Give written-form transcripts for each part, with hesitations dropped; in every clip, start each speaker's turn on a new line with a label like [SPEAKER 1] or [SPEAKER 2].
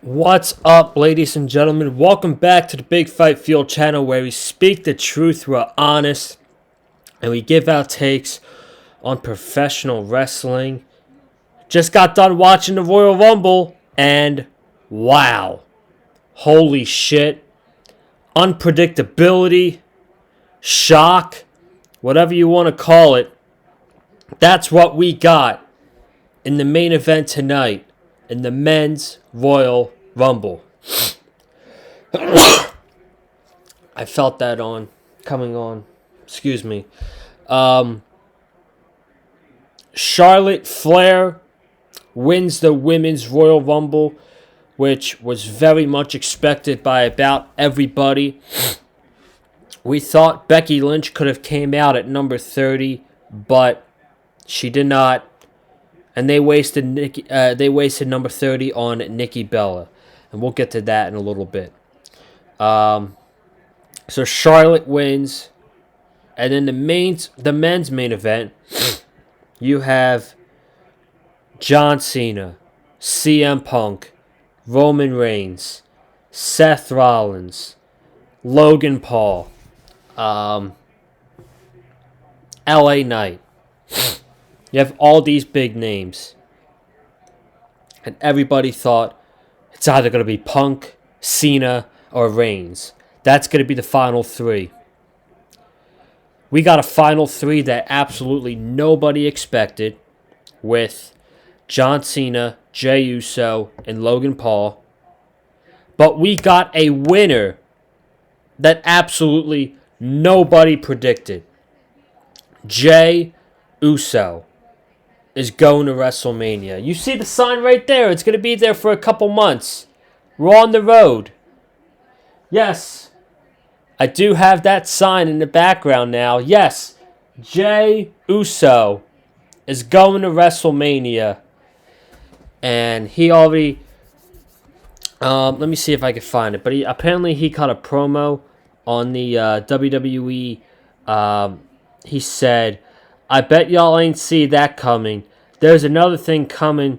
[SPEAKER 1] What's up, ladies and gentlemen? Welcome back to the Big Fight Field channel where we speak the truth, we're honest, and we give our takes on professional wrestling. Just got done watching the Royal Rumble, and wow. Holy shit. Unpredictability, shock, whatever you want to call it. That's what we got in the main event tonight in the men's Royal Rumble. I felt that coming on. Excuse me. Charlotte Flair wins the women's Royal Rumble, which was very much expected by about everybody. We thought Becky Lynch could have came out at number 30, but she did not. And they wasted number 30 on Nikki Bella. And we'll get to that in a little bit. So Charlotte wins. And then the men's main event, you have John Cena, CM Punk, Roman Reigns, Seth Rollins, Logan Paul, LA Knight. You have all these big names. And everybody thought it's either going to be Punk, Cena, or Reigns. That's going to be the final three. We got a final three that absolutely nobody expected with John Cena, Jey Uso, and Logan Paul. But we got a winner that absolutely nobody predicted. Jey Uso is going to WrestleMania. You see the sign right there. It's going to be there for a couple months. We're on the road. Yes, I do have that sign in the background now. Yes, Jey Uso is going to WrestleMania. And he already... let me see if I can find it. But apparently he cut a promo on the WWE. He said, I bet y'all ain't see that coming. There's another thing coming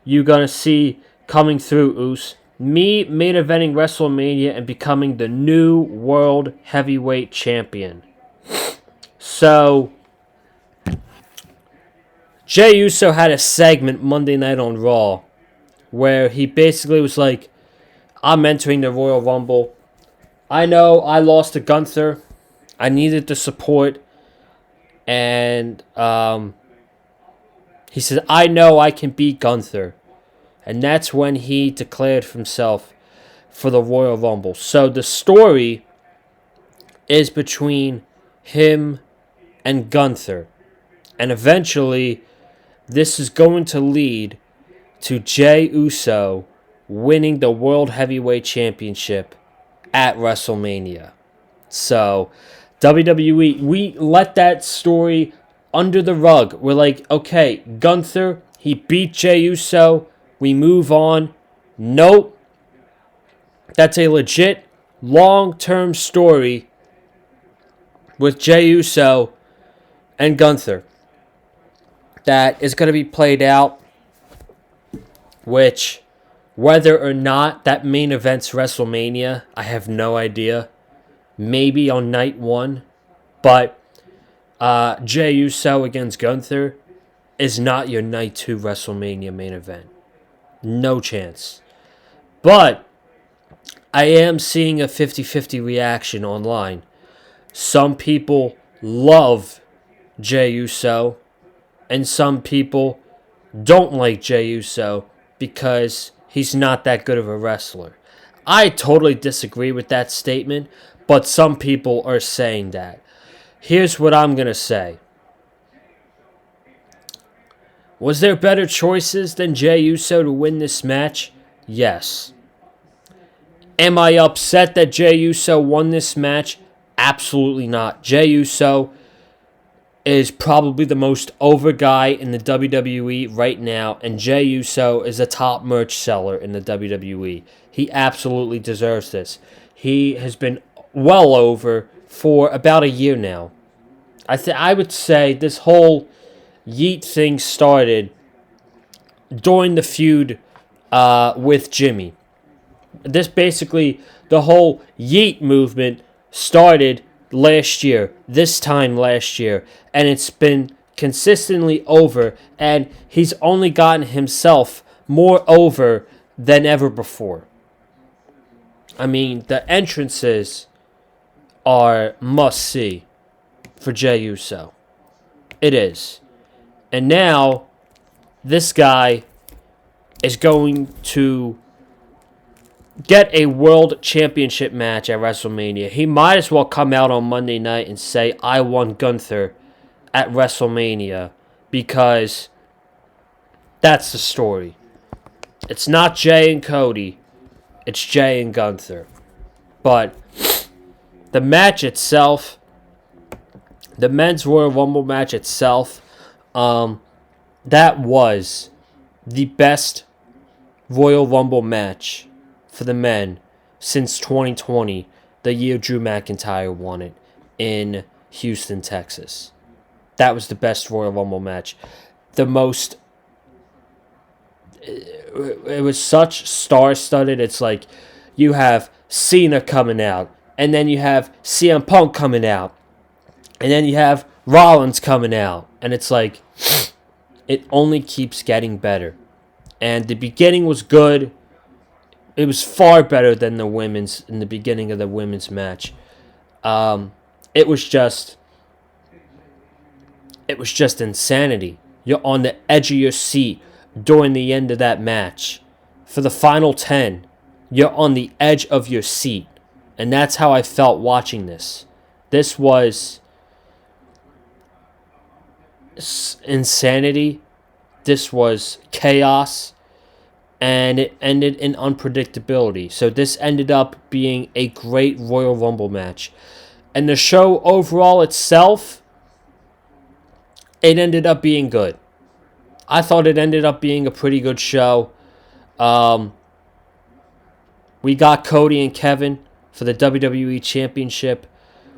[SPEAKER 1] you gonna see coming through, Oos. Me main eventing WrestleMania and becoming the new World Heavyweight Champion. So, Jey Uso had a segment Monday night on Raw where he basically was like, I'm entering the Royal Rumble. I know I lost to Gunther. I needed the support. And he said, I know I can beat Gunther. And that's when he declared himself for the Royal Rumble. So the story is between him and Gunther. And eventually, this is going to lead to Jey Uso winning the World Heavyweight Championship at WrestleMania. So, WWE, we let that story under the rug. We're like, okay, Gunther, he beat Jey Uso. We move on. Nope. That's a legit long-term story with Jey Uso and Gunther that is going to be played out, which, whether or not that main event's WrestleMania, I have no idea. Maybe on night one. But Jey Uso against Gunther is not your night 2 WrestleMania main event. No chance. But I am seeing a 50-50 reaction online. Some people love Jey Uso, and some people don't like Jey Uso because he's not that good of a wrestler. I totally disagree with that statement, but some people are saying that. Here's what I'm going to say. Was there better choices than Jey Uso to win this match? Yes. Am I upset that Jey Uso won this match? Absolutely not. Jey Uso is probably the most over guy in the WWE right now, and Jey Uso is a top merch seller in the WWE. He absolutely deserves this. He has been well over for about a year now. I would say this whole Yeet thing started during the feud with Jimmy. This basically, the whole Yeet movement started last year, this time last year, and it's been consistently over, and he's only gotten himself more over than ever before. I mean, the entrances are must see for Jey Uso. It is. And now, this guy is going to get a world championship match at WrestleMania. He might as well come out on Monday night and say, I won Gunther at WrestleMania, because that's the story. It's not Jey and Cody. It's Jey and Gunther. But the match itself, the men's Royal Rumble match itself, that was the best Royal Rumble match for the men since 2020, the year Drew McIntyre won it in Houston, Texas. That was the best Royal Rumble match. The most... It was such star-studded. It's like you have Cena coming out, and then you have CM Punk coming out, and then you have Rollins coming out, and it's like it only keeps getting better. And the beginning was good. It was far better than the women's in the beginning of the women's match. It was just insanity. You're on the edge of your seat during the end of that match. For the final 10, you're on the edge of your seat. And that's how I felt watching this. This was insanity. This was chaos. And it ended in unpredictability. So this ended up being a great Royal Rumble match. And the show overall itself, it ended up being good. I thought it ended up being a pretty good show. We got Cody and Kevin for the WWE Championship,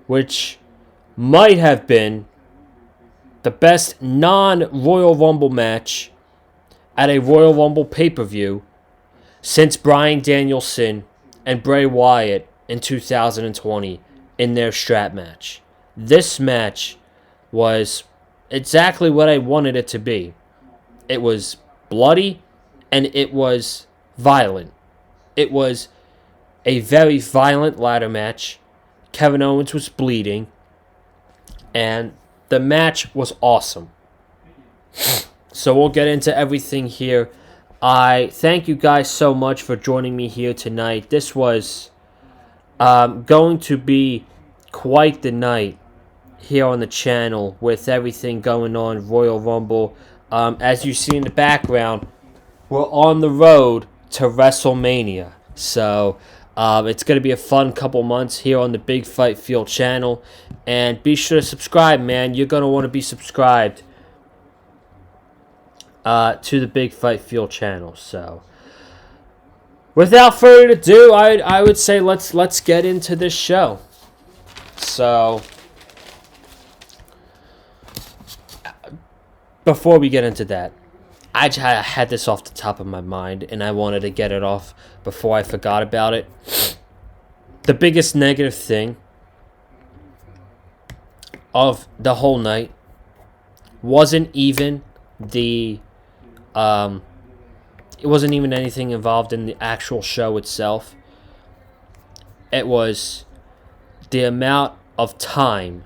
[SPEAKER 1] which might have been the best non-Royal Rumble match at a Royal Rumble pay-per-view since Bryan Danielson and Bray Wyatt in 2020 in their strap match. This match was exactly what I wanted it to be. It was bloody and it was violent. It was a very violent ladder match. Kevin Owens was bleeding, and the match was awesome. So we'll get into everything here. I thank you guys so much for joining me here tonight. This was going to be quite the night here on the channel with everything going on, Royal Rumble. As you see in the background, we're on the road to WrestleMania. So it's going to be a fun couple months here on the Big Fight Field channel. And be sure to subscribe, man. You're going to want to be subscribed to the Big Fight Field channel. So without further ado, I would say let's get into this show. So before we get into that, I had this off the top of my mind, and I wanted to get it off before I forgot about it. The biggest negative thing of the whole night wasn't even it wasn't even anything involved in the actual show itself. It was the amount of time,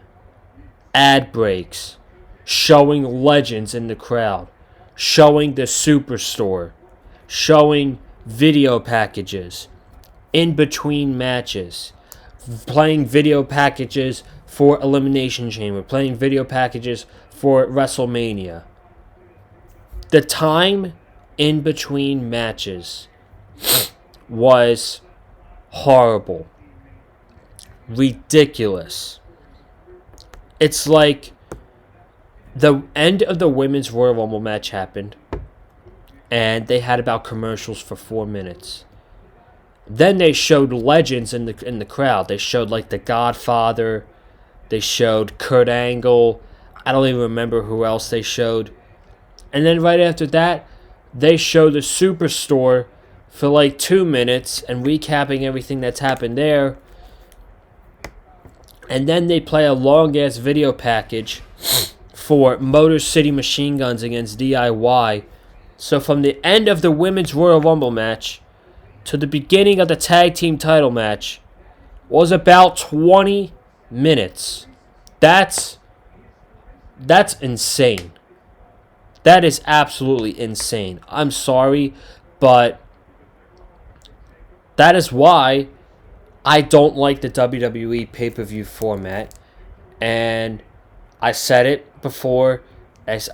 [SPEAKER 1] ad breaks, showing legends in the crowd, showing the Superstore, showing video packages in between matches, playing video packages for Elimination Chamber, playing video packages for WrestleMania. The time in between matches was horrible, ridiculous. It's like the end of the women's Royal Rumble match happened, and they had about commercials for 4 minutes. Then they showed legends in the crowd. They showed like The Godfather. They showed Kurt Angle. I don't even remember who else they showed. And then right after that, they showed the Superstore for like 2 minutes and recapping everything that's happened there. And then they play a long-ass video package for Motor City Machine Guns against DIY. So from the end of the Women's Royal Rumble match to the beginning of the Tag Team title match was about 20 minutes. That's insane. That is absolutely insane. I'm sorry, but that is why I don't like the WWE pay-per-view format. And I said it before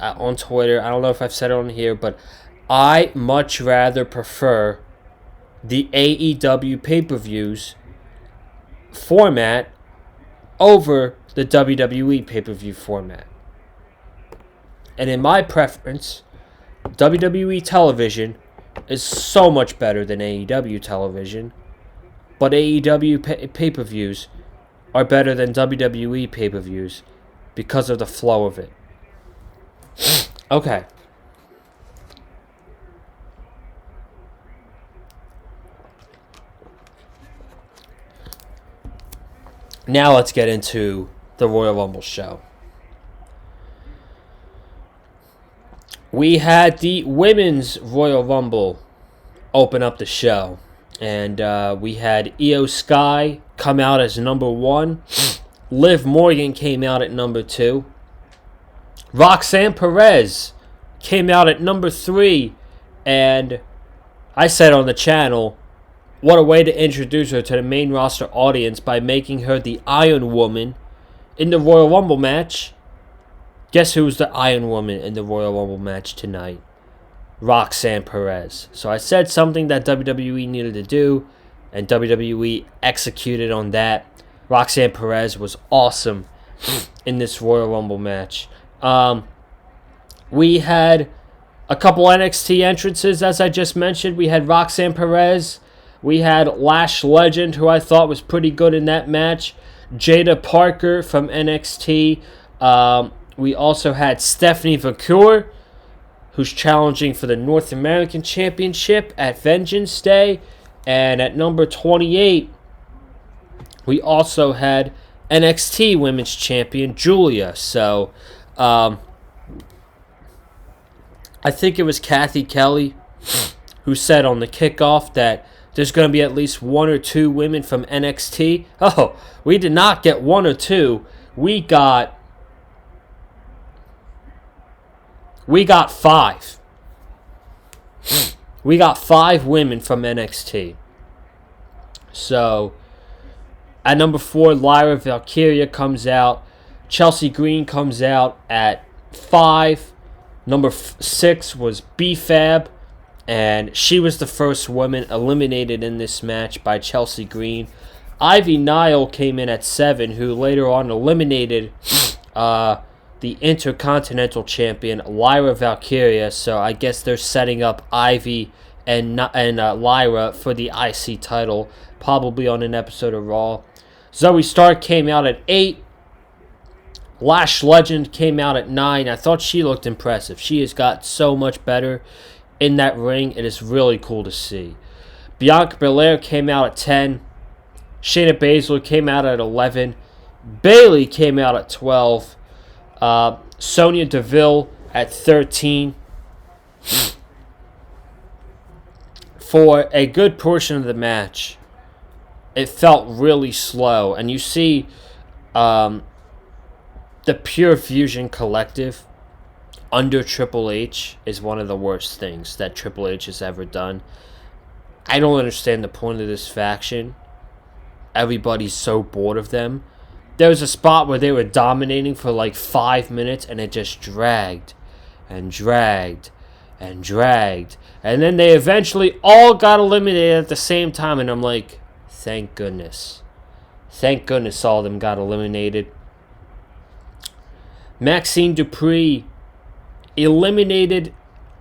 [SPEAKER 1] on Twitter. I don't know if I've said it on here, but I much rather prefer the AEW pay-per-views format over the WWE pay-per-view format. And in my preference, WWE television is so much better than AEW television, but AEW pay-per-views are better than WWE pay-per-views because of the flow of it. Okay. Now let's get into the Royal Rumble show. We had the Women's Royal Rumble open up the show. And we had Io Sky come out as number 1. Liv Morgan came out at number 2. Roxanne Perez came out at number 3. And I said on the channel, what a way to introduce her to the main roster audience by making her the Iron Woman in the Royal Rumble match. Guess who's the Iron Woman in the Royal Rumble match tonight? Roxanne Perez. So I said something that WWE needed to do, and WWE executed on that. Roxanne Perez was awesome in this Royal Rumble match. We had a couple NXT entrances, as I just mentioned. We had Roxanne Perez. We had Lash Legend, who I thought was pretty good in that match. Jada Parker from NXT. We also had Stephanie Vaquer, who's challenging for the North American Championship at Vengeance Day. And at number 28, we also had NXT Women's Champion Julia. So, I think it was Kathy Kelly who said on the kickoff that there's going to be at least 1 or 2 women from NXT. Oh, we did not get 1 or 2. We got 5. We got 5 women from NXT. So, at number 4, Lyra Valkyria comes out. Chelsea Green comes out at 5. Number 6 was B-Fab. And she was the first woman eliminated in this match by Chelsea Green. Ivy Nile came in at 7, who later on eliminated the Intercontinental Champion, Lyra Valkyria. So I guess they're setting up Ivy and Lyra for the IC title, probably on an episode of Raw. Zoe Stark came out at 8. Lash Legend came out at 9. I thought she looked impressive. She has got so much better in that ring. It is really cool to see. Bianca Belair came out at 10. Shayna Baszler came out at 11. Bayley came out at 12. Sonya Deville at 13. For a good portion of the match, it felt really slow. And you see the Pure Fusion Collective under Triple H is one of the worst things that Triple H has ever done. I don't understand the point of this faction. Everybody's so bored of them. There was a spot where they were dominating for like 5 minutes and it just dragged and dragged and dragged. And then they eventually all got eliminated at the same time. And I'm like, thank goodness. Thank goodness all of them got eliminated. Maxine Dupree eliminated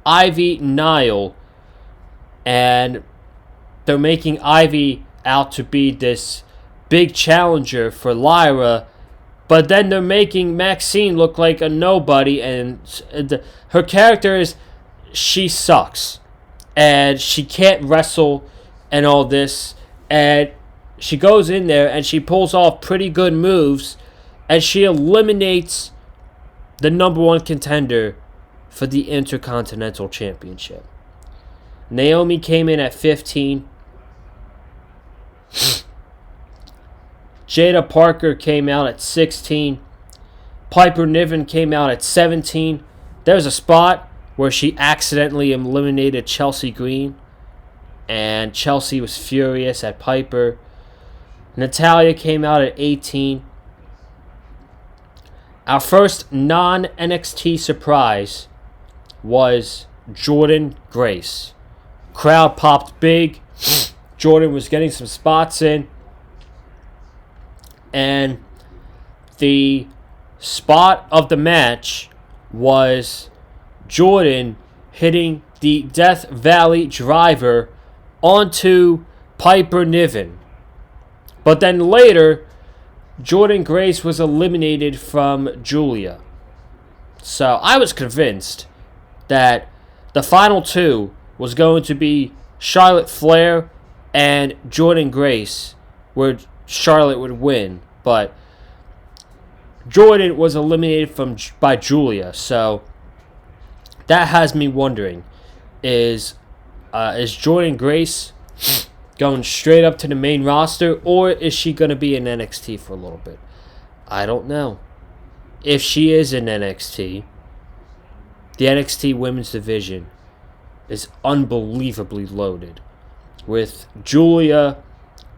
[SPEAKER 1] Ivy Nile. And they're making Ivy out to be this big challenger for Lyra, but then they're making Maxine look like a nobody, and her character is, she sucks. and she can't wrestle and all this, and she goes in there and she pulls off pretty good moves, and she eliminates the number one contender for the Intercontinental Championship. Naomi came in at 15. Jada Parker came out at 16. Piper Niven came out at 17. There's a spot where she accidentally eliminated Chelsea Green, and Chelsea was furious at Piper. Natalya came out at 18. Our first non-NXT surprise was Jordynne Grace. Crowd popped big. Jordan was getting some spots in. And the spot of the match was Jordan hitting the Death Valley driver onto Piper Niven. But then later, Jordynne Grace was eliminated from Julia. So I was convinced that the final two was going to be Charlotte Flair and Jordynne Grace, where Charlotte would win. But Jordan was eliminated by Julia. So that has me wondering, is Jordynne Grace going straight up to the main roster, or is she going to be in NXT for a little bit? I don't know. If she is in NXT, the NXT women's division is unbelievably loaded with Julia,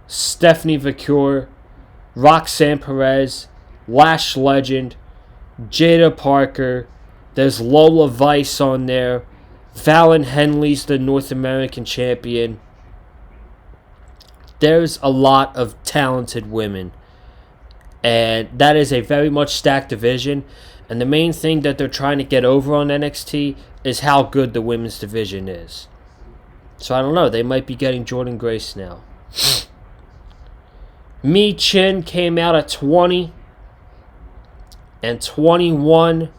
[SPEAKER 1] Stephanie Vaquer, Roxanne Perez, Lash Legend, Jada Parker. There's Lola Vice on there. Fallon Henley's the North American champion. There's a lot of talented women. And that is a very much stacked division. And the main thing that they're trying to get over on NXT is how good the women's division is. So I don't know. They might be getting Jordynne Grace now. Mi Chin came out at 20. And 21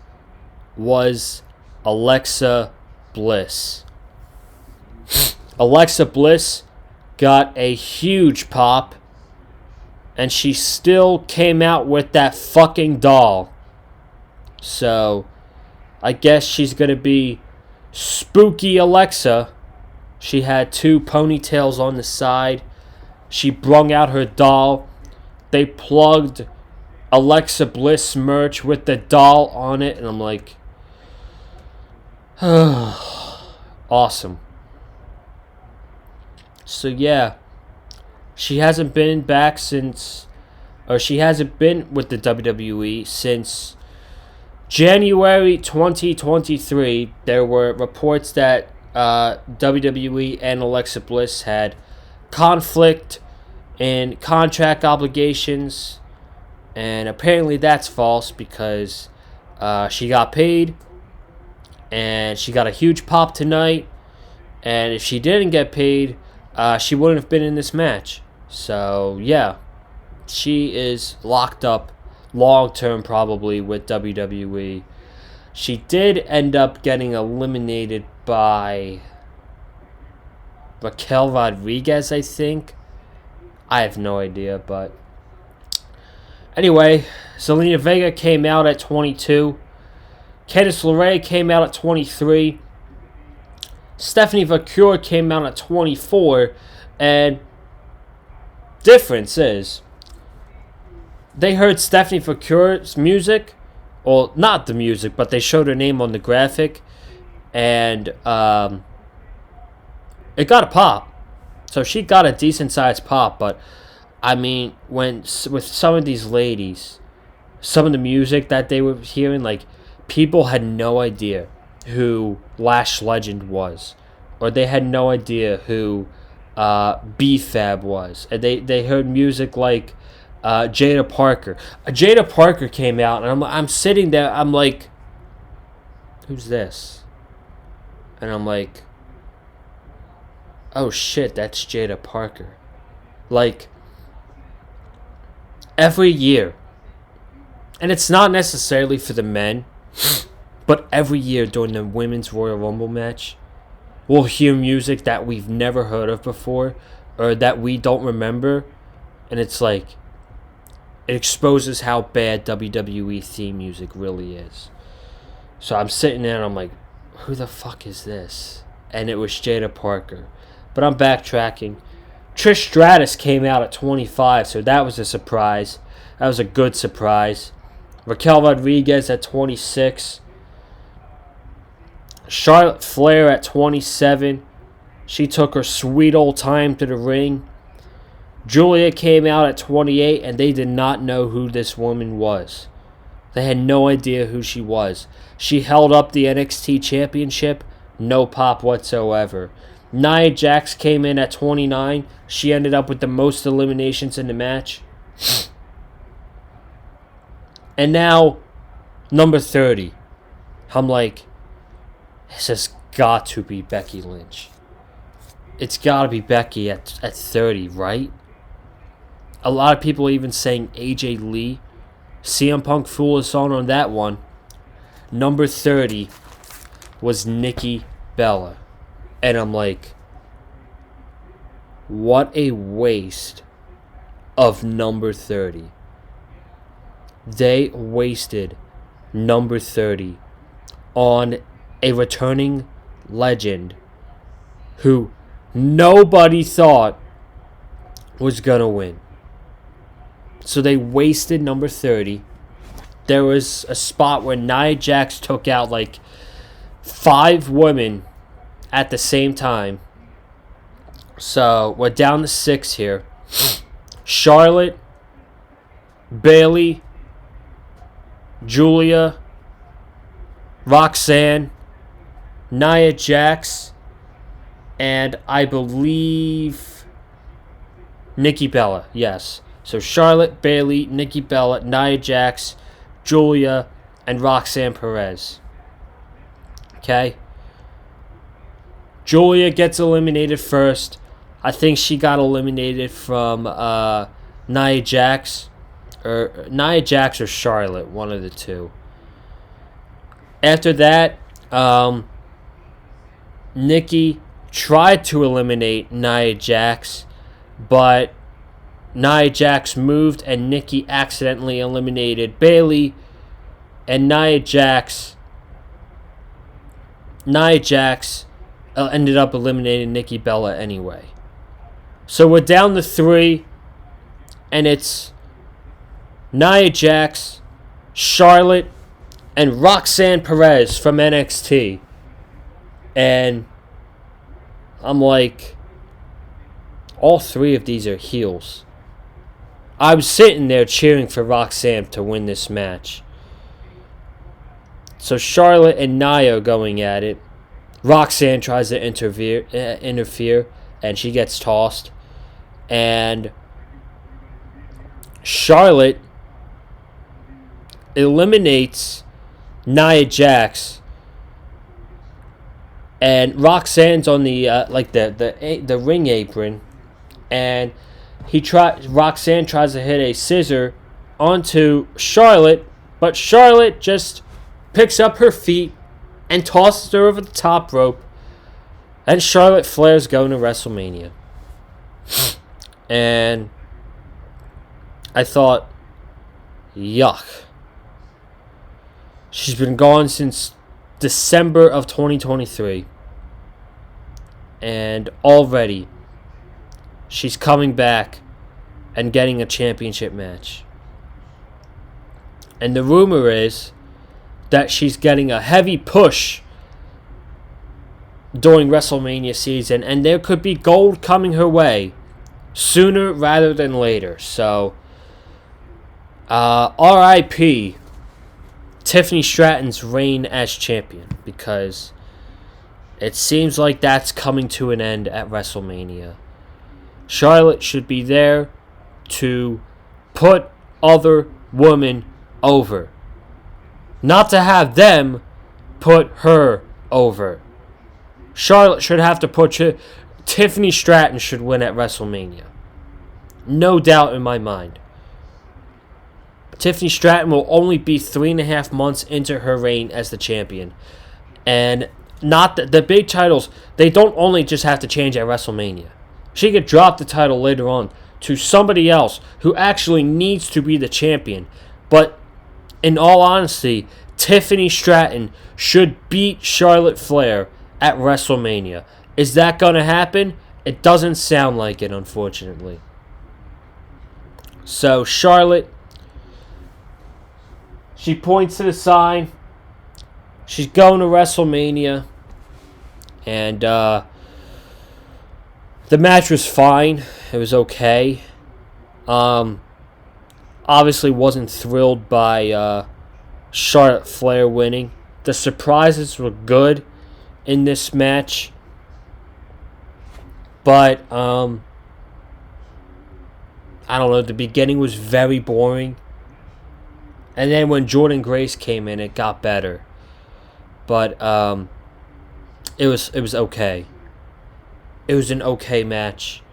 [SPEAKER 1] was Alexa Bliss. Alexa Bliss got a huge pop, and she still came out with that fucking doll. So I guess she's going to be Spooky Alexa. She had two ponytails on the side. She brung out her doll. They plugged Alexa Bliss merch with the doll on it, and I'm like, awesome. So yeah, she hasn't been back since, or she hasn't been with the WWE since January 2023. There were reports that WWE and Alexa Bliss had conflict in contract obligations, and apparently that's false because she got paid and she got a huge pop tonight, and if she didn't get paid, she wouldn't have been in this match. So yeah, she is locked up long term probably with WWE. She did end up getting eliminated by Raquel Rodriguez, I think. I have no idea, but anyway, Zelina Vega came out at 22. Candice LeRae came out at 23. Stephanie Vaquer came out at 24. And difference is, they heard Stephanie Vaquer's music, or not the music, but they showed her name on the graphic, and it got a pop. So she got a decent sized pop, but I mean, with some of these ladies, some of the music that they were hearing, like, people had no idea who Lash Legend was, or they had no idea who B-Fab was, and they heard music like Jada Parker. Jada Parker came out, and I'm sitting there, I'm like, who's this? And I'm like, oh shit, that's Jada Parker. Like, every year, and it's not necessarily for the men, but every year during the Women's Royal Rumble match, we'll hear music that we've never heard of before or that we don't remember. And it's like, it exposes how bad WWE theme music really is. So I'm sitting there and I'm like, who the fuck is this? And it was Jada Parker. But I'm backtracking. Trish Stratus came out at 25, so that was a surprise. That was a good surprise. Raquel Rodriguez at 26. Charlotte Flair at 27. She took her sweet old time to the ring. Julia came out at 28, and they did not know who this woman was. They had no idea who she was. She held up the NXT Championship, no pop whatsoever. Nia Jax came in at 29. She ended up with the most eliminations in the match. And now, number 30. I'm like, this has got to be Becky Lynch. It's got to be Becky at 30, right? A lot of people even saying AJ Lee. CM Punk fooled us on that one. Number 30 was Nikki Bella. And I'm like, what a waste of number 30. They wasted number 30 on a returning legend who nobody thought was going to win. So they wasted number 30. There was a spot where Nia Jax took out like 5 women at the same time. So we're down to 6 here. Charlotte, Bayley, Julia, Roxanne, Nia Jax, and I believe Nikki Bella. Yes. So Charlotte, Bayley, Nikki Bella, Nia Jax, Julia, and Roxanne Perez. Okay? Julia gets eliminated first. I think she got eliminated from Nia Jax. Or Nia Jax or Charlotte, one of the two. After that, Nikki tried to eliminate Nia Jax, but Nia Jax moved and Nikki accidentally eliminated Bayley, and Nia Jax ended up eliminating Nikki Bella anyway. So we're down to 3, and it's Nia Jax, Charlotte, and Roxanne Perez from NXT. And I'm like, all 3 of these are heels. I was sitting there cheering for Roxanne to win this match. So Charlotte and Nia going at it. Roxanne tries to interfere, and she gets tossed. And Charlotte eliminates Nia Jax, and Roxanne's on the the ring apron, and Roxanne tries to hit a scissor onto Charlotte, but Charlotte just picks up her feet and tosses her over the top rope, and Charlotte Flair's going to WrestleMania. And I thought, yuck. She's been gone since December of 2023. And already, she's coming back and getting a championship match. And the rumor is that she's getting a heavy push during WrestleMania season, and there could be gold coming her way sooner rather than later. So, R.I.P. Tiffany Stratton's reign as champion, because it seems like that's coming to an end at WrestleMania. Charlotte should be there to put other women over, not to have them put her over. Charlotte should have to put Tiffany Stratton should win at WrestleMania. No doubt in my mind. Tiffany Stratton will only be 3.5 months into her reign as the champion. And not the big titles, they don't only just have to change at WrestleMania. She could drop the title later on to somebody else who actually needs to be the champion. But in all honesty, Tiffany Stratton should beat Charlotte Flair at WrestleMania. Is that going to happen? It doesn't sound like it, unfortunately. So Charlotte, she points to the sign. She's going to WrestleMania. And the match was fine. It was okay. Obviously wasn't thrilled by Charlotte Flair winning. The surprises were good in this match. But, I don't know, the beginning was very boring. And then when Jordynne Grace came in, it got better. But, it was okay. It was an okay match.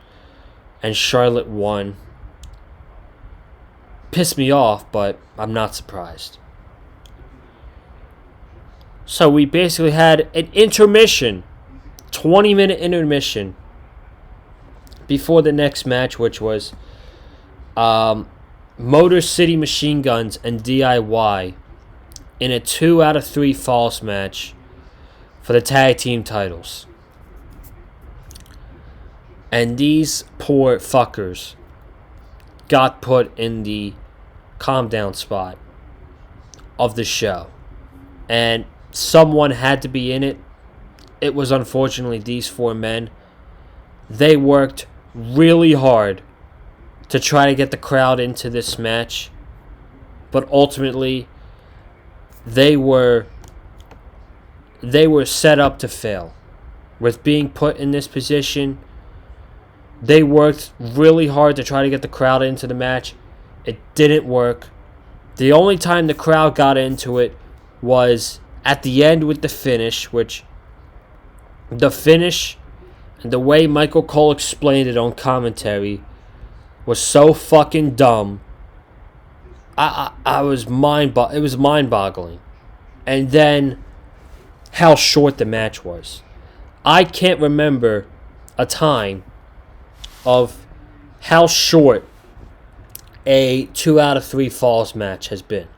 [SPEAKER 1] And Charlotte won. Pissed me off, but I'm not surprised. So we basically had an intermission. 20-minute intermission. Before the next match, which was Motor City Machine Guns and DIY in a 2 out of 3 falls match for the tag team titles. And these poor fuckers got put in the calm down spot of the show. And someone had to be in it. It was unfortunately these 4 men. They worked really hard to try to get the crowd into this match. But ultimately, they were set up to fail. With being put in this position, they worked really hard to try to get the crowd into the match. It didn't work. The only time the crowd got into it was at the end with the finish, which the finish and the way Michael Cole explained it on commentary was so fucking dumb. I was it was mind-boggling. And then how short the match was. I can't remember a time of how short a 2 out of 3 falls match has been.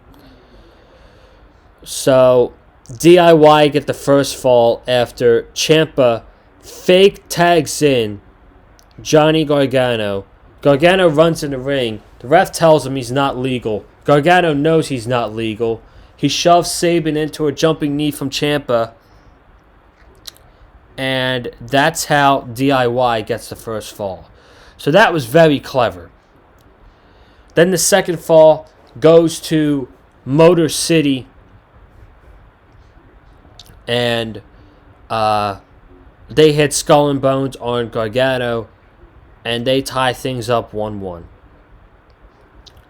[SPEAKER 1] So DIY get the first fall after Ciampa fake tags in Johnny Gargano. Gargano runs in the ring. The ref tells him he's not legal. Gargano knows he's not legal. He shoves Sabin into a jumping knee from Ciampa. And that's how DIY gets the first fall. So that was very clever. Then the second fall goes to Motor City. And they hit Skull and Bones on Gargano. And they tie things up 1-1.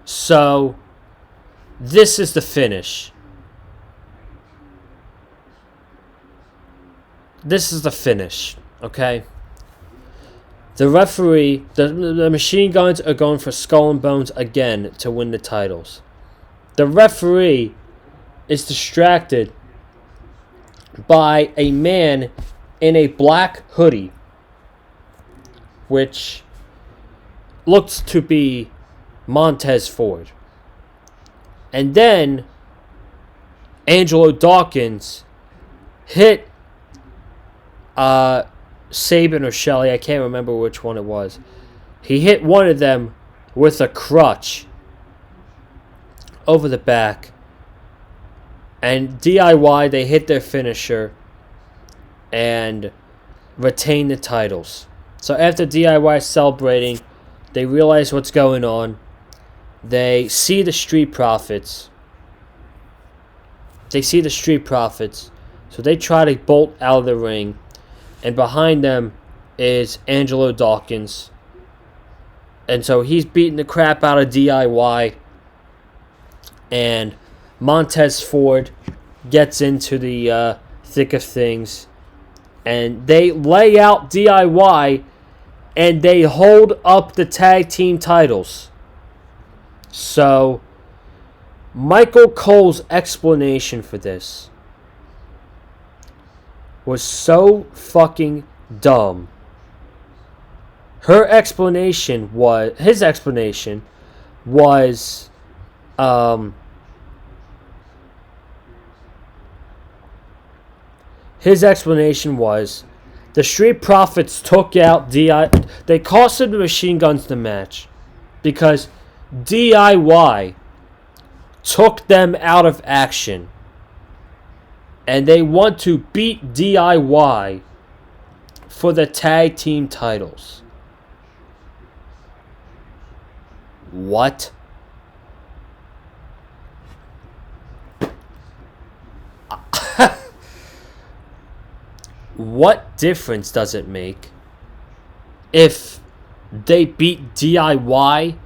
[SPEAKER 1] So, this is the finish. This is the finish, okay? The referee, the Machine Guns are going for Skull and Bones again to win the titles. The referee is distracted by a man in a black hoodie, which looks to be Montez Ford. And then Angelo Dawkins hit Sabin or Shelley, I can't remember which one it was. He hit one of them with a crutch over the back. And DIY, they hit their finisher and retain the titles. So after DIY celebrating, they realize what's going on. They see the Street Profits. So they try to bolt out of the ring. And behind them is Angelo Dawkins. And so he's beating the crap out of DIY. And Montez Ford gets into the thick of things. And they lay out DIY. And they hold up the tag team titles. So, Michael Cole's explanation for this was so fucking dumb. His explanation was, the Street Profits took out they costed the Machine Guns the match because DIY took them out of action. And they want to beat DIY for the tag team titles. What? What difference does it make if they beat DIY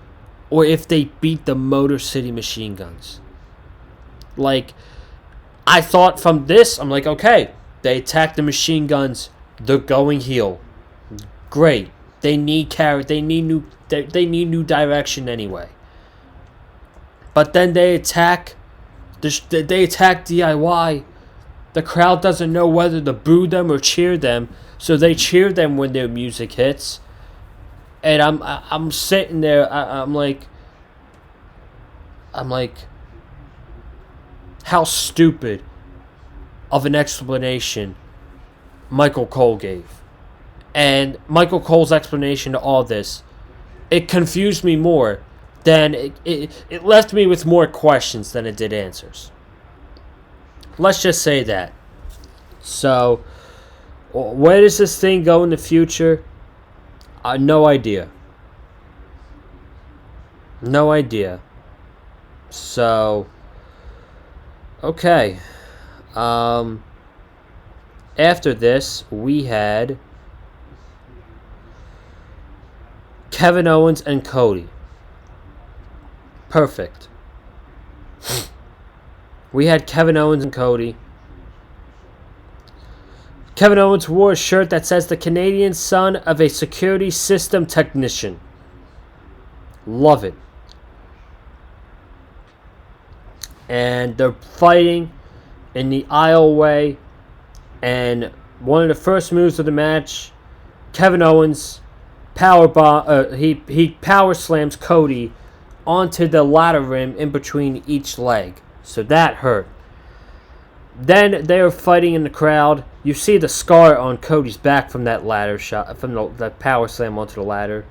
[SPEAKER 1] or if they beat the Motor City Machine Guns? Like, I thought from this, I'm like, okay, they attack the Machine Guns, they're going heel. Great. They need new direction anyway. But then they attack DIY. The crowd doesn't know whether to boo them or cheer them, so they cheer them when their music hits. And I'm sitting there, I'm like, how stupid of an explanation Michael Cole gave. And Michael Cole's explanation to all this, it confused me more than it left me with more questions than it did answers. Let's just say that. So, where does this thing go in the future? No idea. No idea. So, okay. After this, we had Kevin Owens and Cody. Perfect. We had Kevin Owens and Cody. Kevin Owens wore a shirt that says the Canadian son of a security system technician. Love it. And they're fighting in the aisleway. And one of the first moves of the match, Kevin Owens he power slams Cody onto the ladder rim in between each leg. So that hurt. Then they are fighting in the crowd. You see the scar on Cody's back from that ladder shot, from the power slam onto the ladder.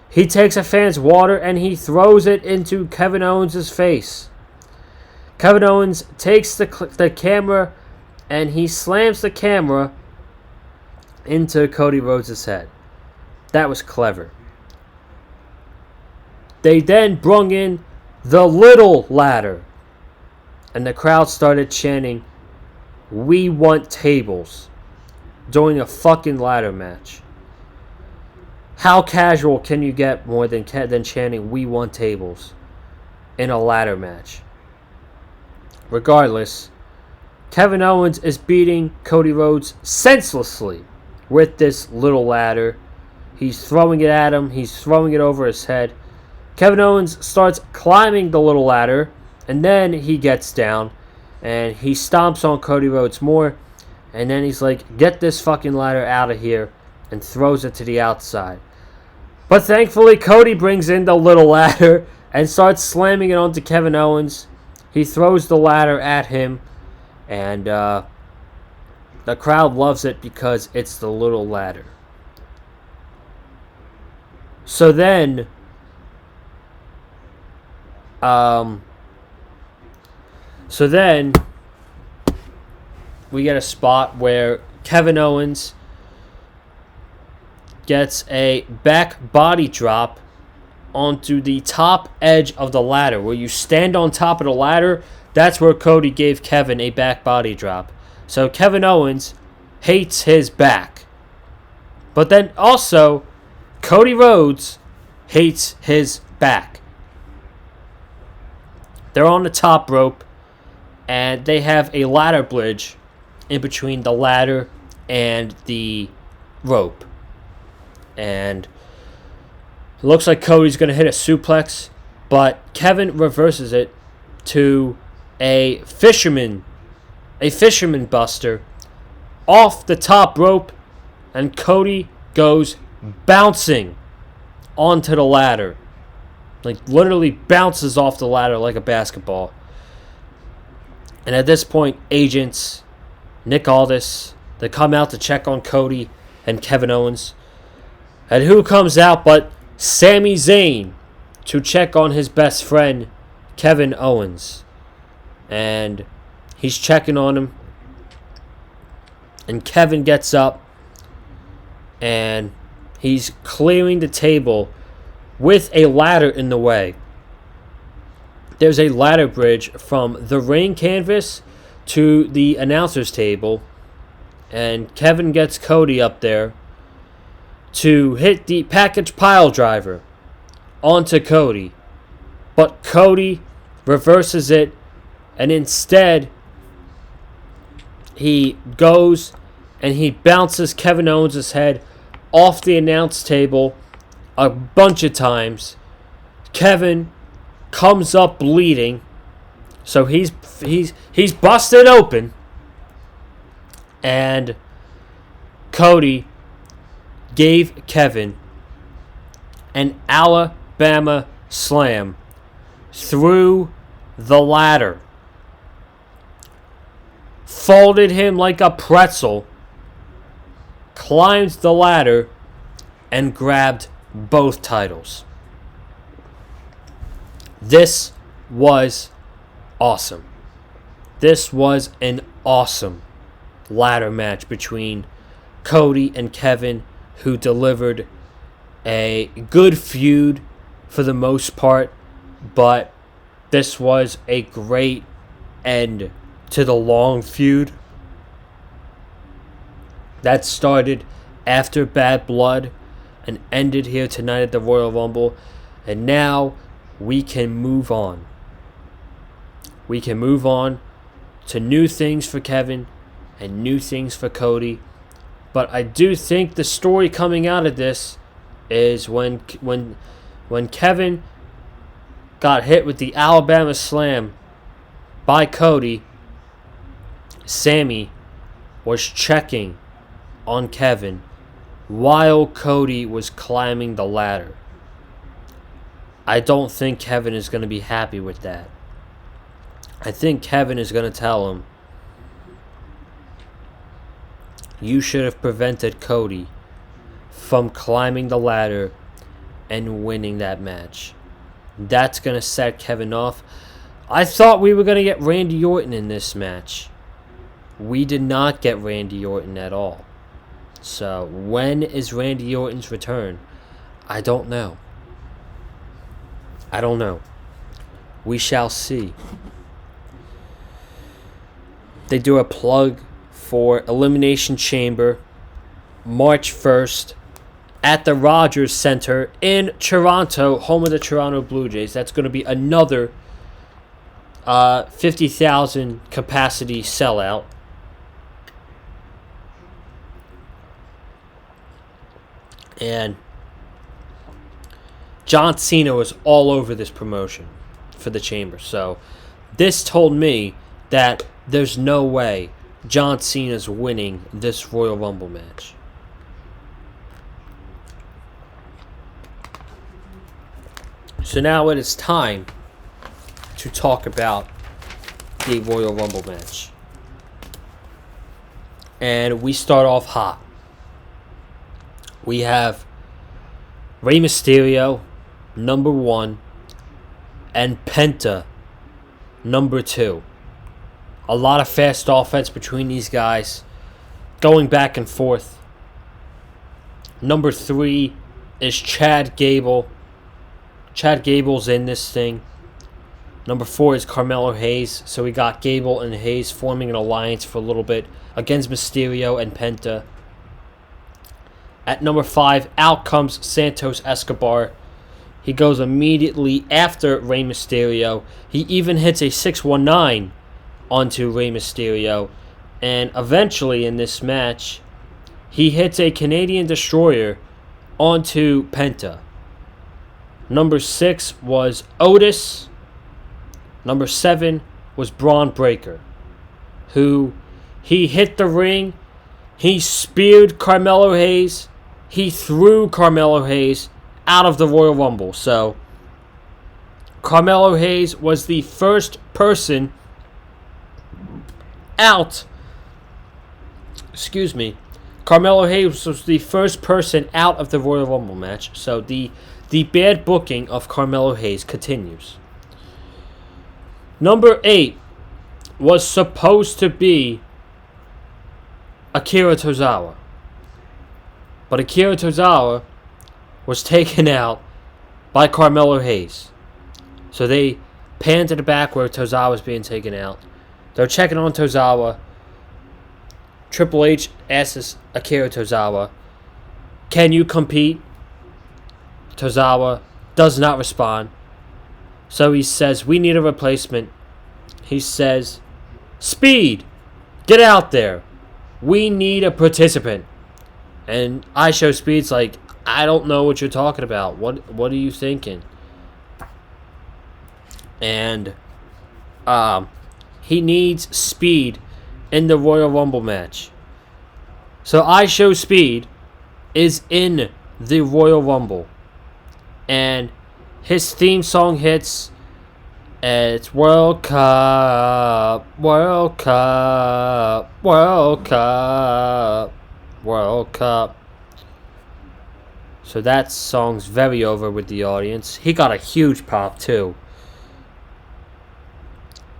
[SPEAKER 1] He takes a fan's water and he throws it into Kevin Owens' face. Kevin Owens takes the camera and he slams the camera into Cody Rhodes' head. That was clever. They then brung in the little ladder. And the crowd started chanting, "We want tables," during a fucking ladder match. How casual can you get more than chanting, "We want tables," in a ladder match? Regardless, Kevin Owens is beating Cody Rhodes senselessly with this little ladder. He's throwing it at him. He's throwing it over his head. Kevin Owens starts climbing the little ladder. And then he gets down. And he stomps on Cody Rhodes more. And then he's like, "Get this fucking ladder out of here." And throws it to the outside. But thankfully, Cody brings in the little ladder. And starts slamming it onto Kevin Owens. He throws the ladder at him. And the crowd loves it because it's the little ladder. So then, we get a spot where Kevin Owens gets a back body drop onto the top edge of the ladder. Where you stand on top of the ladder, that's where Cody gave Kevin a back body drop. So Kevin Owens hates his back. But then also, Cody Rhodes hates his back. They're on the top rope, and they have a ladder bridge in between the ladder and the rope. And it looks like Cody's going to hit a suplex, but Kevin reverses it to a fisherman buster off the top rope, and Cody goes bouncing onto the ladder. Like, literally bounces off the ladder like a basketball. And at this point, agents, Nick Aldis, they come out to check on Cody and Kevin Owens. And who comes out but Sami Zayn to check on his best friend, Kevin Owens. And he's checking on him. And Kevin gets up and he's clearing the table with a ladder in the way. There's a ladder bridge from the ring canvas to the announcer's table. And Kevin gets Cody up there to hit the package pile driver onto Cody. But Cody reverses it, and instead he goes and he bounces Kevin Owens' head off the announce table a bunch of times. Kevin comes up bleeding, so he's busted open, and Cody gave Kevin an Alabama slam through the ladder, folded him like a pretzel, climbed the ladder, and grabbed both titles. This was awesome. This was an awesome ladder match between Cody and Kevin, who delivered a good feud for the most part, but this was a great end to the long feud that started after Bad Blood and ended here tonight at the Royal Rumble. And now we can move on. We can move on to new things for Kevin and new things for Cody. But I do think the story coming out of this is when Kevin got hit with the Alabama slam by Cody, Sami was checking on Kevin while Cody was climbing the ladder. I don't think Kevin is going to be happy with that. I think Kevin is going to tell him, you should have prevented Cody from climbing the ladder and winning that match. That's going to set Kevin off. I thought we were going to get Randy Orton in this match. We did not get Randy Orton at all. So, when is Randy Orton's return? I don't know. We shall see. They do a plug for Elimination Chamber, March 1st, at the Rogers Center in Toronto, home of the Toronto Blue Jays. That's going to be another 50,000 capacity sellout. And John Cena was all over this promotion for the Chamber. So this told me that there's no way John Cena's winning this Royal Rumble match. So now it is time to talk about the Royal Rumble match. And we start off hot. We have Rey Mysterio, number 1, and Penta, number 2. A lot of fast offense between these guys, going back and forth. Number 3 is Chad Gable. Chad Gable's in this thing. Number 4 is Carmelo Hayes. So we got Gable and Hayes forming an alliance for a little bit against Mysterio and Penta. At number 5, out comes Santos Escobar. He goes immediately after Rey Mysterio. He even hits a 619 onto Rey Mysterio. And eventually in this match, he hits a Canadian Destroyer onto Penta. Number 6 was Otis. Number 7 was Braun Breaker, who he hit the ring He speared Carmelo Hayes. He threw Carmelo Hayes out of the Royal Rumble. So, Carmelo Hayes was the first person out. Excuse me. Carmelo Hayes was the first person out of the Royal Rumble match. So, the bad booking of Carmelo Hayes continues. Number 8 was supposed to be Akira Tozawa. But Akira Tozawa was taken out by Carmelo Hayes. So they pan to the back where Tozawa was being taken out. They're checking on Tozawa. Triple H asks Akira Tozawa, "Can you compete?" Tozawa does not respond. So he says, "We need a replacement." He says, "Speed, get out there. We need a participant." And IShowSpeed's like, "I don't know what you're talking about. What are you thinking?" And he needs Speed in the Royal Rumble match. So IShowSpeed is in the Royal Rumble. And his theme song hits. It's World Cup, World Cup, World Cup, World Cup. So that song's very over with the audience. He got a huge pop too.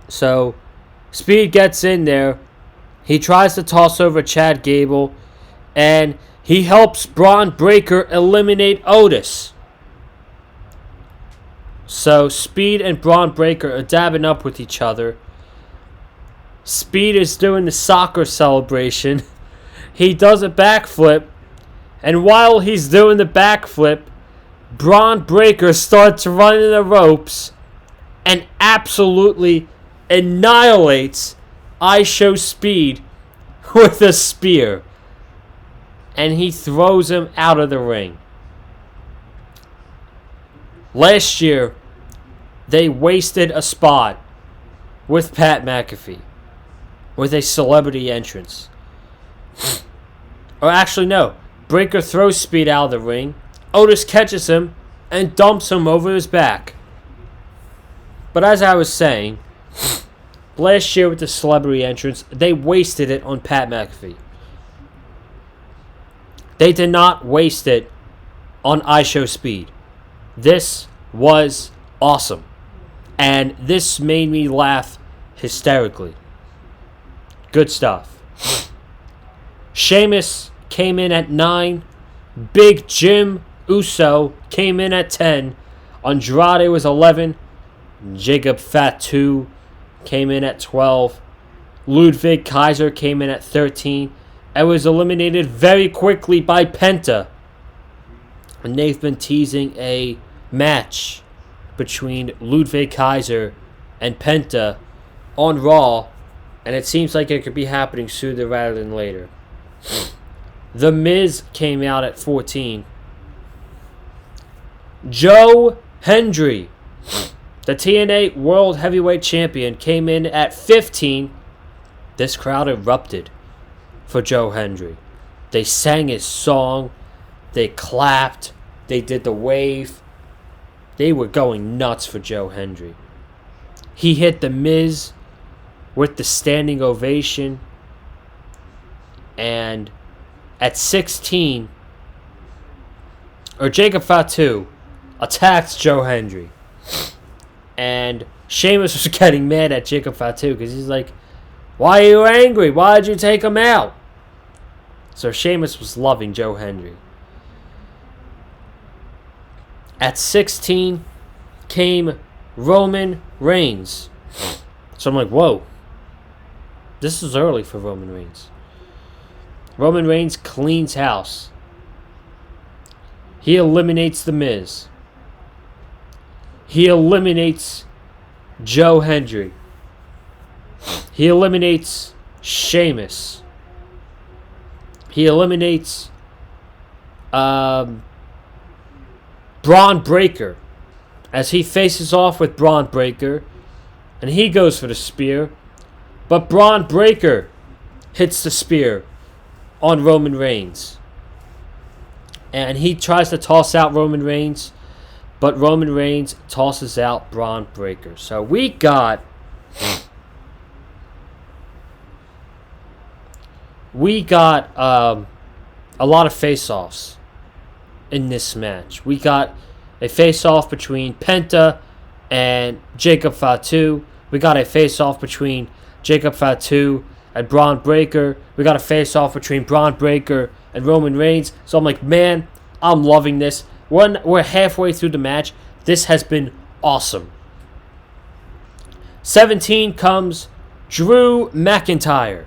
[SPEAKER 1] So Speed gets in there. He tries to toss over Chad Gable. And he helps Braun Breaker eliminate Otis. So Speed and Braun Breaker are dabbing up with each other. Speed is doing the soccer celebration. He does a backflip. And while he's doing the backflip, Braun Breaker starts running the ropes and absolutely annihilates IShowSpeed with a spear. And he throws him out of the ring. Last year, they wasted a spot with Pat McAfee with a celebrity entrance. Or actually, no. Breaker throws Speed out of the ring. Otis catches him and dumps him over his back. But as I was saying, last year with the celebrity entrance, they wasted it on Pat McAfee. They did not waste it on IShowSpeed. This was awesome. And this made me laugh hysterically. Good stuff. Sheamus came in at 9. Big Jim Uso came in at 10. Andrade was 11. Jacob Fatu came in at 12. Ludwig Kaiser came in at 13. And was eliminated very quickly by Penta. And they've been teasing a match between Ludwig Kaiser and Penta on Raw. And it seems like it could be happening sooner rather than later. The Miz came out at 14. Joe Hendry, the TNA World Heavyweight Champion, came in at 15. This crowd erupted for Joe Hendry. They sang his song. They clapped. They did the wave. They were going nuts for Joe Hendry. He hit The Miz with the standing ovation. And at 16, Jacob Fatu attacked Joe Hendry. And Sheamus was getting mad at Jacob Fatu because he's like, "Why are you angry? Why did you take him out?" So Sheamus was loving Joe Hendry. At 16 came Roman Reigns. So I'm like, whoa. This is early for Roman Reigns. Roman Reigns cleans house. He eliminates The Miz. He eliminates Joe Hendry. He eliminates Sheamus. He eliminates Braun Breaker as he faces off with Braun Breaker. And he goes for the spear. But Braun Breaker hits the spear on Roman Reigns. And he tries to toss out Roman Reigns, but Roman Reigns tosses out Braun Breaker. So we got a lot of face-offs in this match. We got a face-off between Penta and Jacob Fatu. We got a face-off between Jacob Fatu and Braun Breaker. We got a face-off between Braun Breaker and Roman Reigns. So I'm like, man, I'm loving this. We're halfway through the match. This has been awesome. 17 comes Drew McIntyre,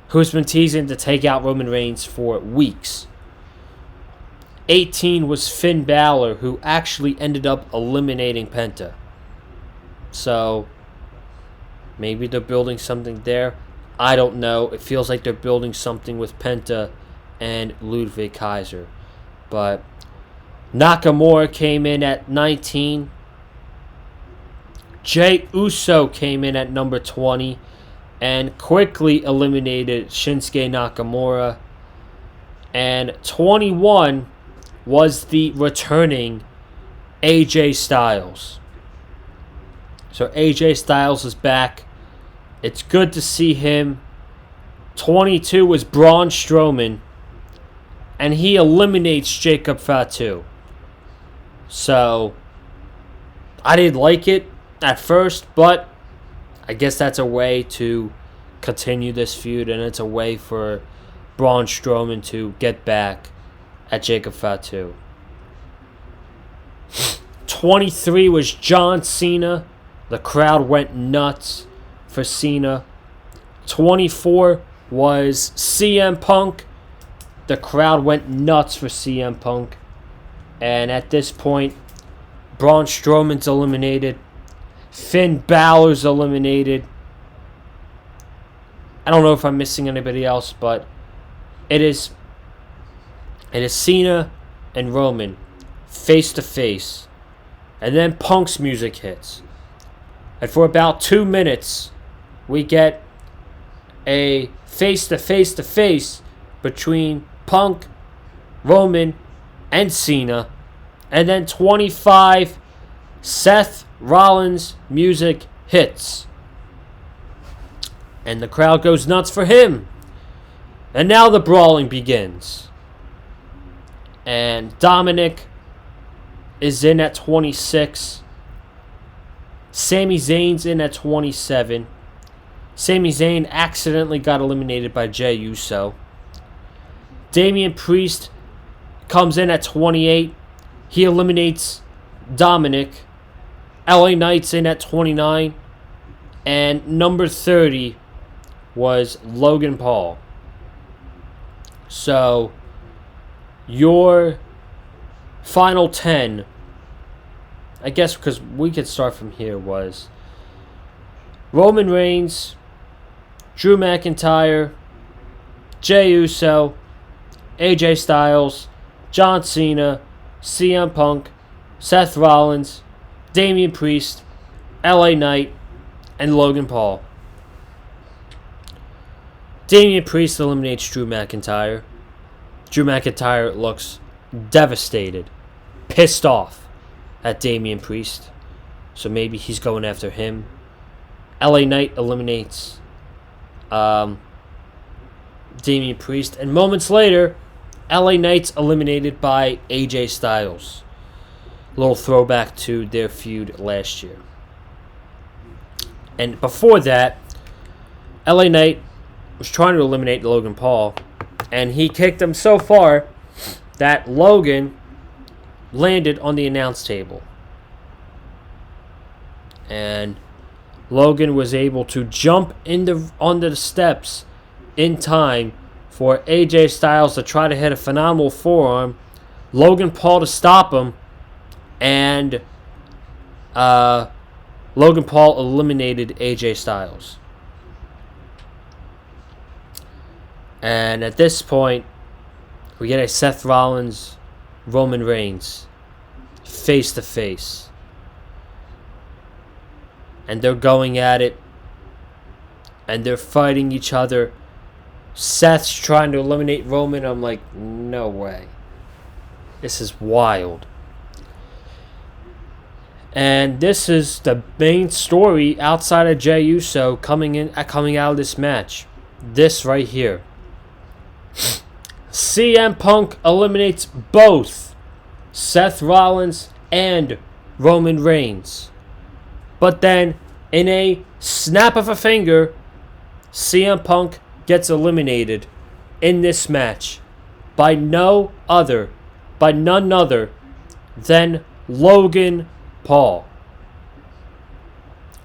[SPEAKER 1] who's been teasing to take out Roman Reigns for weeks. 18 was Finn Balor, who actually ended up eliminating Penta. So, maybe they're building something there. I don't know. It feels like they're building something with Penta and Ludwig Kaiser. But Nakamura came in at 19. Jey Uso came in at number 20 and quickly eliminated Shinsuke Nakamura. And 21 was the returning AJ Styles. So AJ Styles is back. It's good to see him. 22 was Braun Strowman, and he eliminates Jacob Fatu. So I didn't like it at first, but I guess that's a way to continue this feud, and it's a way for Braun Strowman to get back at Jacob Fatu. 23 was John Cena. The crowd went nuts for Cena. 24 was CM Punk. The crowd went nuts for CM Punk. And at this point, Braun Strowman's eliminated. Finn Balor's eliminated. I don't know if I'm missing anybody else, but it is Cena and Roman face to face. And then Punk's music hits. And for about 2 minutes, we get a face-to-face-to-face between Punk, Roman, and Cena. And then 25, Seth Rollins' music hits. And the crowd goes nuts for him. And now the brawling begins. And Dominic is in at 26. Sami Zayn's in at 27. Sami Zayn accidentally got eliminated by Jey Uso. Damian Priest comes in at 28. He eliminates Dominic. LA Knight's in at 29. And number 30 was Logan Paul. So, your final 10, I guess because we could start from here, was Roman Reigns, Drew McIntyre, Jey Uso, AJ Styles, John Cena, CM Punk, Seth Rollins, Damian Priest, LA Knight, and Logan Paul. Damian Priest eliminates Drew McIntyre. Drew McIntyre looks devastated, pissed off at Damian Priest. So maybe he's going after him. LA Knight eliminates Damian Priest. And moments later, LA Knight's eliminated by AJ Styles. A little throwback to their feud last year. And before that, LA Knight was trying to eliminate Logan Paul, and he kicked him so far that Logan landed on the announce table. And Logan was able to jump onto the steps in time for AJ Styles to try to hit a phenomenal forearm, Logan Paul to stop him, and Logan Paul eliminated AJ Styles. And at this point, we get a Seth Rollins, Roman Reigns, face to face. And they're going at it. And they're fighting each other Seth's trying to eliminate Roman. I'm like, no way. This is wild. And this is the main story outside of Jey Uso coming out of this match. This right here. CM Punk eliminates both Seth Rollins and Roman Reigns. But then, in a snap of a finger, CM Punk gets eliminated in this match by none other than Logan Paul.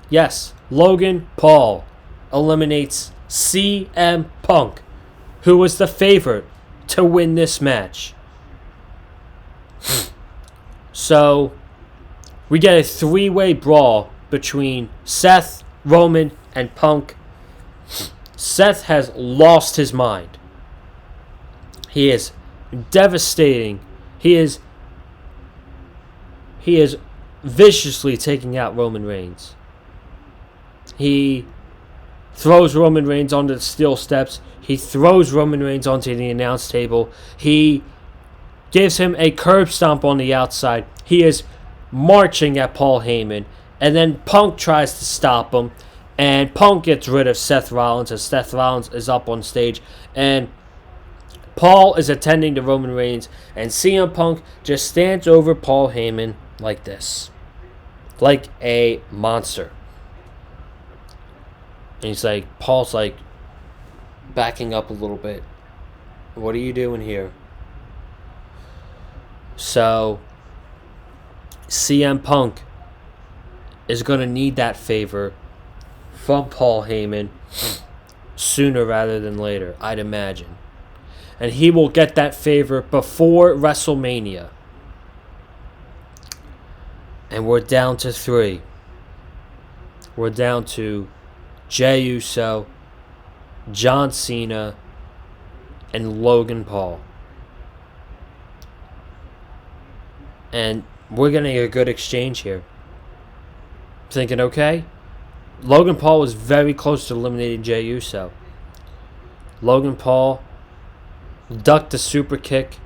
[SPEAKER 1] Yes, Logan Paul eliminates CM Punk, who was the favorite to win this match. So, we get a three-way brawl between Seth, Roman, and Punk. Seth has lost his mind. He is devastating. He is viciously taking out Roman Reigns. He throws Roman Reigns onto the steel steps. He throws Roman Reigns onto the announce table. He gives him a curb stomp on the outside. He is marching at Paul Heyman. And then Punk tries to stop him. And Punk gets rid of Seth Rollins as Seth Rollins is up on stage. And Paul is attending to Roman Reigns. And CM Punk just stands over Paul Heyman like this. Like a monster. And he's like, Paul's like backing up a little bit. What are you doing here? So, CM Punk is going to need that favor from Paul Heyman sooner rather than later, I'd imagine. And he will get that favor before WrestleMania. And we're down to 3. We're down to Jey Uso, John Cena, and Logan Paul. And we're getting a good exchange here. Thinking, okay, Logan Paul was very close to eliminating Jey Uso. Logan Paul ducked the super kick,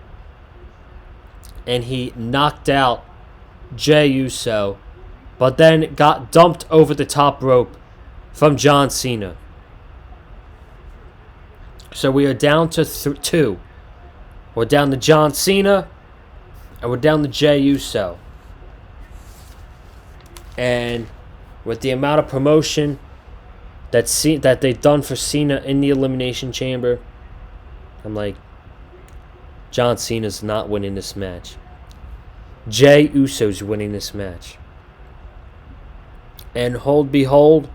[SPEAKER 1] and he knocked out Jey Uso, but then got dumped over the top rope from John Cena. So we are down to 2. We're down to John Cena, and we're down to Jey Uso. And with the amount of promotion that they've done for Cena in the Elimination Chamber, I'm like, John Cena's not winning this match. Jey Uso's winning this match. And behold,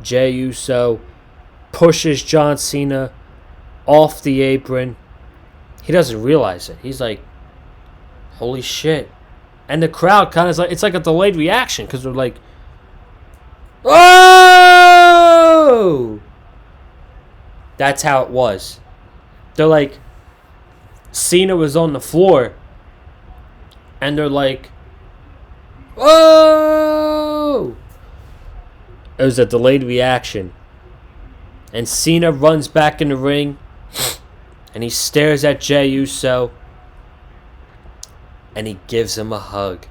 [SPEAKER 1] Jey Uso pushes John Cena off the apron. He doesn't realize it. He's like, holy shit. And the crowd kind of is like, it's like a delayed reaction because they're like, oh! That's how it was. They're like, Cena was on the floor and they're like, whoa! It was a delayed reaction. And Cena runs back in the ring and he stares at Jey Uso and he gives him a hug.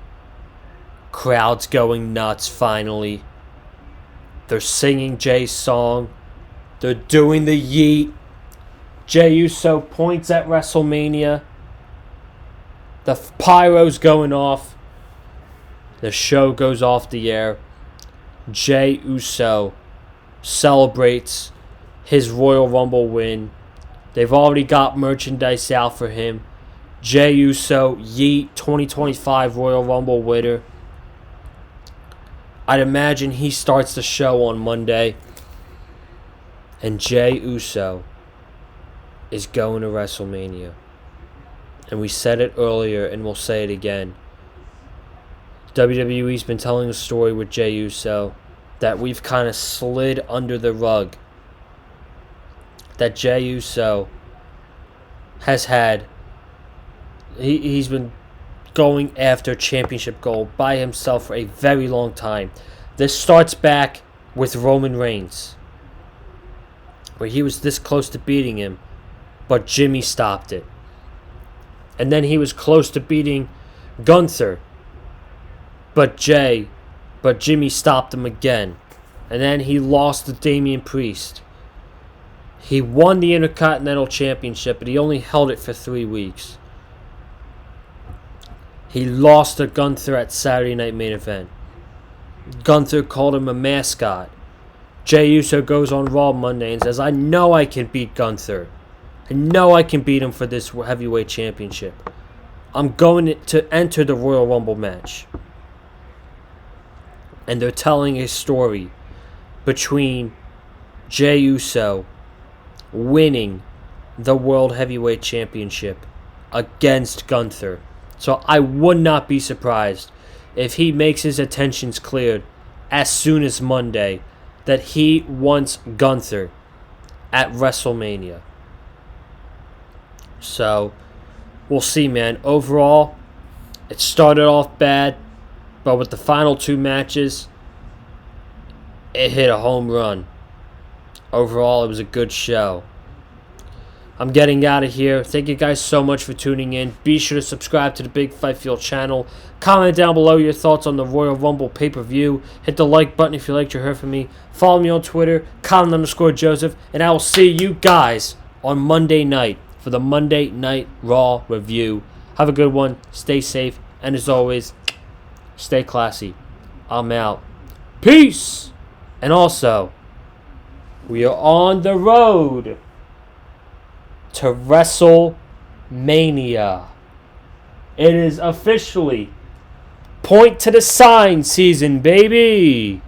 [SPEAKER 1] Crowd's going nuts finally. They're singing Jey's song. They're doing the yeet. Jey Uso points at WrestleMania. The pyro's going off. The show goes off the air. Jey Uso celebrates his Royal Rumble win. They've already got merchandise out for him. Jey Uso, yeet, 2025 Royal Rumble winner. I'd imagine he starts the show on Monday. And Jey Uso is going to WrestleMania. And we said it earlier and we'll say it again. WWE's been telling a story with Jey Uso that we've kind of slid under the rug. That Jey Uso has had... He's been going after championship gold by himself for a very long time. This starts back with Roman Reigns. where he was this close to beating him, but Jimmy stopped it. And then he was close to beating Gunther, but Jimmy stopped him again. And then he lost to Damian Priest. He won the Intercontinental Championship, but he only held it for 3 weeks. He lost to Gunther at Saturday Night Main Event. Gunther called him a mascot. Jey Uso goes on Raw Monday and says, I know I can beat Gunther. I know I can beat him for this heavyweight championship. I'm going to enter the Royal Rumble match. And they're telling a story between Jey Uso winning the World Heavyweight Championship against Gunther. So I would not be surprised if he makes his attentions cleared as soon as Monday that he wants Gunther at WrestleMania. So we'll see, man. Overall, it started off bad, but with the final 2 matches, it hit a home run. Overall, it was a good show. I'm getting out of here. Thank you guys so much for tuning in. Be sure to subscribe to the Big Fight Field channel. Comment down below your thoughts on the Royal Rumble pay-per-view. Hit the like button if you liked you heard from me. Follow me on Twitter, Colin_Joseph. And I will see you guys on Monday night for the Monday Night Raw review. Have a good one. Stay safe. And as always, stay classy. I'm out. Peace! And also, we are on the road to WrestleMania. It is officially point to the sign season, baby.